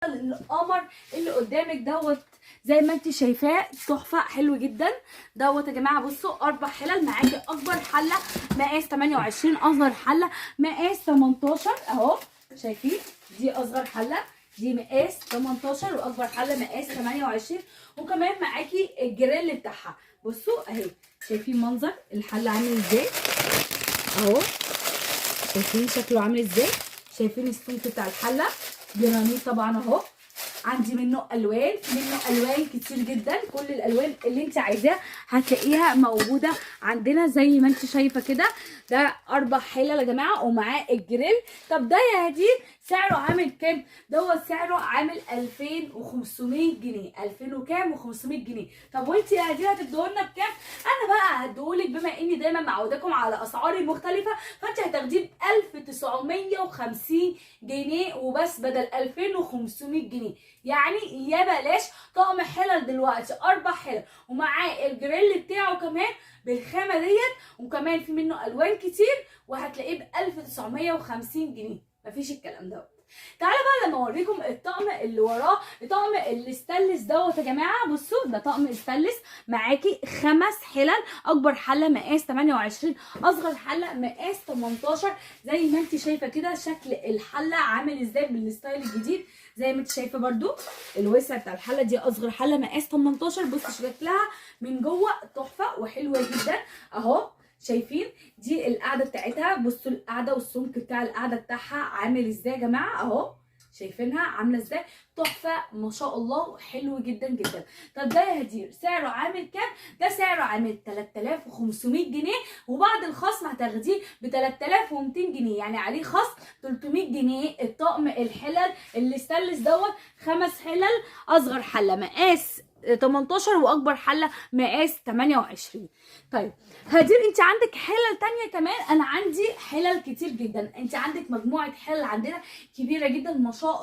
القمر اللي قدامك دوت زي ما انت شايفاه تحفه حلو جدا دوت يا جماعه. بصوا 4 حلل معاكي، اكبر حله مقاس 28، اصغر حله مقاس 18 اهو شايفين. دي اصغر حله دي مقاس 18 واكبر حله مقاس 28. وكمان معاكي الجريل بتاعها. بصوا اهي شايفين منظر الحله عامل ازاي اهو، شايفين شكله عامل ازاي، شايفين السمك بتاع الحله جرانيت طبعا اهو. عندي منه الوان كتير جدا، كل الالوان اللي انت عايزاها هتلاقيها موجوده عندنا زي ما انت شايفه كده. ده 4 حلل يا جماعه ومعاه الجريل. طب ده يا هدير سعره عامل كام؟ دوت سعره عامل 2500 جنيه، 2000 وكام و500 جنيه. طب وانت يا هدير هتديهولنا بكام؟ انا بقى هديهولك بما اني دايما معوداكم على اسعاري المختلفه، فانت هتاخديه ب 1950 جنيه وبس بدل 2500 جنيه. يعني يا بلاش طقم حلل دلوقتي 4 حلل ومعاه الجريل بتاعه كمان بالخامه ديت، وكمان في منه الوان كتير وهتلاقيه ب 1950 جنيه. مفيش الكلام دوت. تعالى بقى لما اوريكم الطقم اللي وراه، الطقم الاستانلس دوت يا جماعه. بصوا ده طقم استانلس معاكي 5 حلل، اكبر حله مقاس 28، اصغر حله مقاس 18. زي ما انت شايفه كده شكل الحله عامل ازاي بالستايل الجديد. زي ما انت شايفه برده الوسع بتاع الحله دي اصغر حله مقاس 18. بصوا شكلها من جوه تحفه وحلوه جدا اهو شايفين. دي القاعده بتاعتها، بصوا القاعده والسمك بتاع القاعده بتاعها عامل ازاي يا جماعه اهو، شايفينها عامله ازاي تحفه ما شاء الله حلو جدا جدا. طب ده يا هدير سعره عامل كام؟ ده سعره عامل 3500 جنيه وبعد الخصم هتاخديه ب 3200 جنيه، يعني عليه خصم 300 جنيه. الطقم الحلل اللي استانلس دوت 5 حلل، اصغر حله مقاس 18 واكبر حله مقاس 28. طيب هدير انت عندك حلل تانية كمان؟ انا عندي حلل كتير جدا، انت عندك مجموعه حلل عندنا كبيره جدا ما شاء الله.